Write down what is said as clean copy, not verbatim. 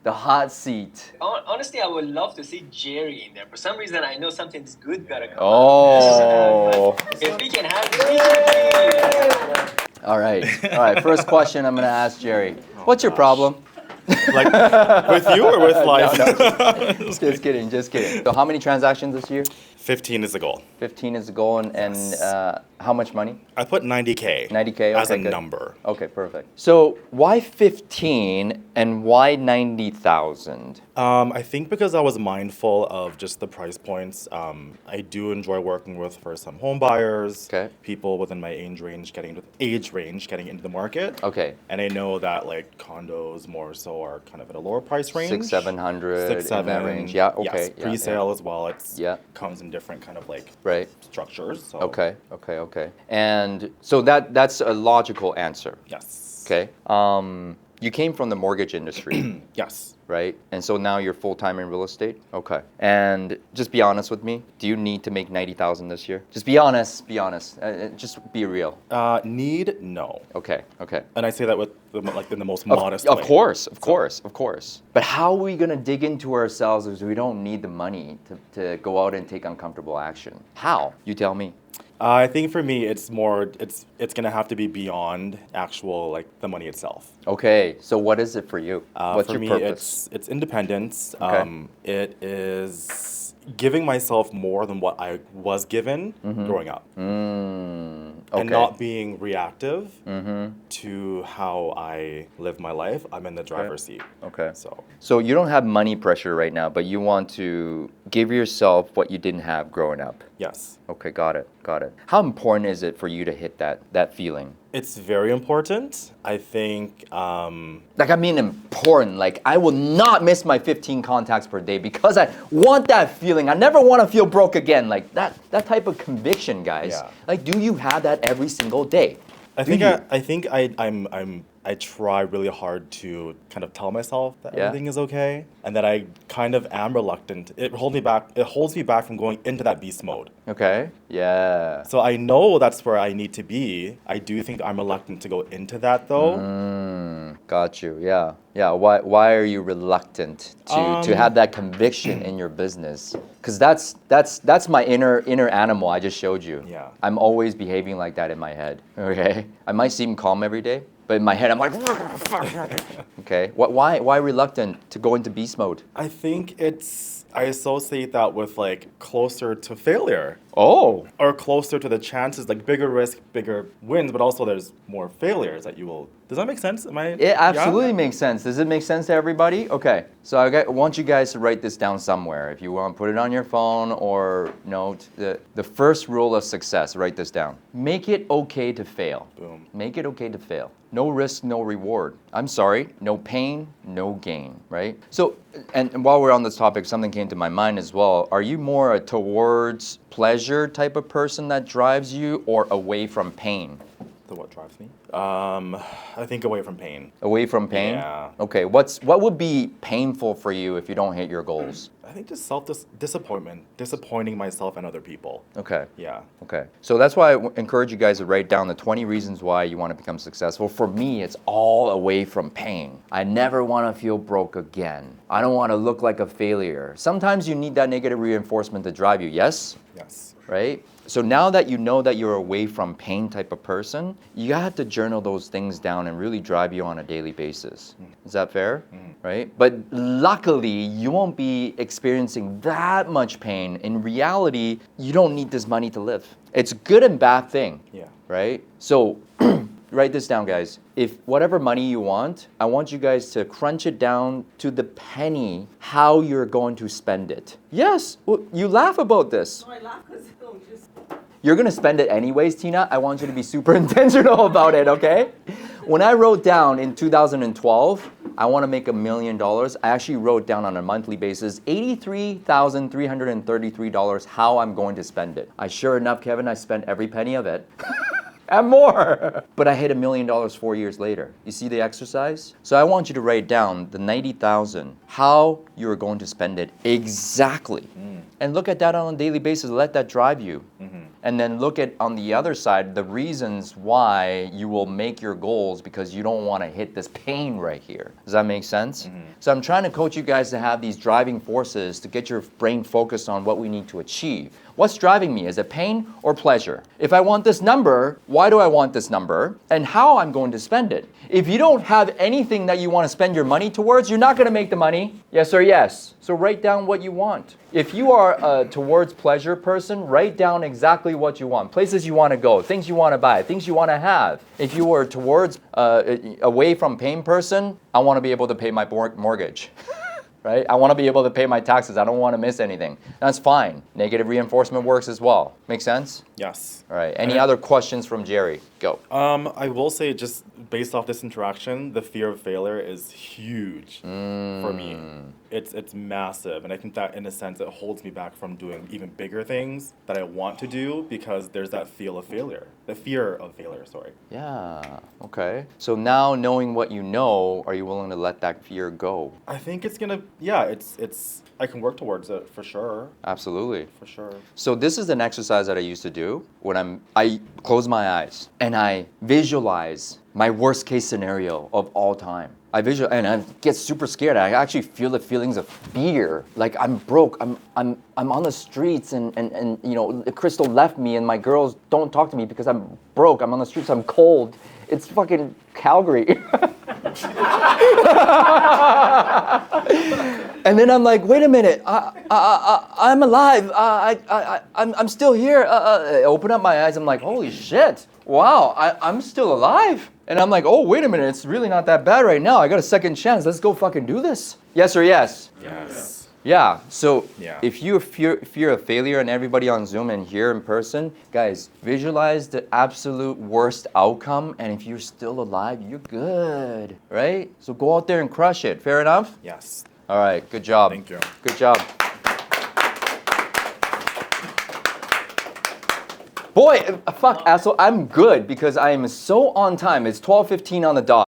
The hot seat. Honestly, I would love to see Jerry in there. For some reason, I know something's good gotta come Oh. out. If we can have Jerry. All right. All right. First question I'm going to ask Jerry. What's your problem? Like with you or with life? No. Just kidding. Just kidding. So how many transactions this year? 15 is the goal. 15 is the goal. And how much money? I put 90K. 90K, okay, as a good. number. Okay, perfect. So why 15 and why 90,000? I think because I was mindful of just the price points. I do enjoy working with first-time home buyers, Okay. people within my age range getting into the market. Okay. And I know that like condos more so are kind of at a lower price range. 600-700 6, 7 in that range. Yeah, okay. Yes, Yeah, pre-sale as well. It's Yeah. comes in different kind of like Right. structures. So Okay. And so that's a logical answer. yes. Okay. You came from the mortgage industry, Yes. right? And so now you're full-time in real estate? Okay. And just be honest with me. Do you need to make 90,000 this year? Just be honest. Be honest. Just be real. Need no. Okay. And I say that with in the most modest Of way. course. But how are we gonna dig into ourselves if we don't need the money to go out and take uncomfortable action? How? You tell me. I think for me, it's gonna have to be beyond actual like the money itself. Okay, so what is it for you? What's for your me, purpose? it's independence. Okay. It is giving myself more than what I was given growing up, Okay. and not being reactive to how I live my life. I'm in the driver's seat. Okay. So So you don't have money pressure right now, but you want to give yourself what you didn't have growing up. yes, Okay, got it. How important is it for you to hit that feeling? it's very important. I think. Like I mean important. Like I will not miss my 15 contacts per day because I want that feeling. I never want to feel broke again. Like that type of conviction, guys. Yeah. Like do you have that every single day? I Do think you? I try really hard to kind of tell myself that Yeah. everything is okay, and that I kind of am reluctant. It holds me back from going into that beast mode. Okay. Yeah. So I know that's where I need to be. I do think I'm reluctant to go into that though. Got you. Yeah. Why are you reluctant to have that conviction in your business? Because that's my inner animal I just showed you. Yeah. I'm always behaving like that in my head. Okay. I might seem calm every day, but in my head I'm like. Okay. Why reluctant to go into beast mode? I think I associate that with like closer to failure. Oh. Or closer to the chances, like bigger risk, bigger wins, but also there's more failures that you will. Does that make sense? It absolutely makes sense. Does it make sense to everybody? Okay. So I want you guys to write this down somewhere. If you want, put it on your phone or note. The first rule of success, write this down. Make it okay to fail. Boom. Make it okay to fail. No risk, no reward. I'm sorry, no pain, no gain, right? So, and while we're on this topic, something came to my mind as well. Are you more a towards pleasure type of person that drives you or away from pain? So what drives me? I think away from pain. Away from pain? Yeah. Okay, what would be painful for you if you don't hit your goals? I think just disappointment, disappointing myself and other people. Okay. Yeah. Okay. So that's why I encourage you guys to write down the 20 reasons why you want to become successful. For me, it's all away from pain. I never want to feel broke again. I don't want to look like a failure. Sometimes you need that negative reinforcement to drive you, yes? Yes. Right? So now that you know that you're away from pain type of person, you have to journal those things down and really drive you on a daily basis. Is that fair? Right? But luckily, you won't be experiencing that much pain. In reality, you don't need this money to live. It's a good and bad thing. Yeah. Right? So write this down, guys. If whatever money you want, I want you guys to crunch it down to the penny how you're going to spend it. Yes, well, you laugh about this. No, I laugh because You're gonna spend it anyways, Tina. I want you to be super intentional about it, okay? When I wrote down in 2012, I want to make $1 million, I actually wrote down on a monthly basis $83,333 how I'm going to spend it. Sure enough, Kevin, I spent every penny of it. And more. But I hit $1 million 4 years later. You see the exercise? So I want you to write down the 90,000, how you're going to spend it exactly. And look at that on a daily basis. Let that drive you. and then look at on the other side the reasons why you will make your goals because you don't want to hit this pain right here. Does that make sense? So I'm trying to coach you guys to have these driving forces to get your brain focused on what we need to achieve. What's driving me? Is it pain or pleasure? If I want this number, why do I want this number? And how I'm going to spend it. If you don't have anything that you want to spend your money towards, you're not going to make the money. Yes or yes? So write down what you want. If you are a towards pleasure person, write down exactly what you want. Places you want to go, things you want to buy, things you want to have. If you are towards away from pain person, I want to be able to pay my mortgage. Right? I want to be able to pay my taxes. I don't want to miss anything. That's fine. Negative reinforcement works as well. Make sense? Yes. All right. Any other questions from Jerry? Go. I will say, just based off this interaction, the fear of failure is huge for me. It's massive, and I think that in a sense it holds me back from doing even bigger things that I want to do because there's that feel of failure. The fear of failure, sorry. Yeah. Okay. So now knowing what you know, are you willing to let that fear go? I think it's gonna, yeah, it's I can work towards it for sure. Absolutely. For sure. So this is an exercise that I used to do when I close my eyes and I visualize my worst case scenario of all time. And I get super scared. I actually feel the feelings of fear. Like I'm broke. I'm on the streets and you know, Crystal left me and my girls don't talk to me because I'm broke. I'm on the streets. I'm cold. It's fucking Calgary. And then I'm like, wait a minute, I'm alive. I'm still here. I open up my eyes. I'm like, holy shit. Wow, I'm still alive. And I'm like, oh, wait a minute. It's really not that bad right now. I got a second chance. Let's go fucking do this. Yes or yes? Yes. Yeah, so Yeah. if you fear of failure and everybody on Zoom and here in person, guys, visualize the absolute worst outcome, and if you're still alive, you're good, right? So go out there and crush it. Fair enough? Yes. All right, good job. Thank you. Good job. Boy, fuck, asshole, I'm good because I am so on time. It's 12:15 on the dot.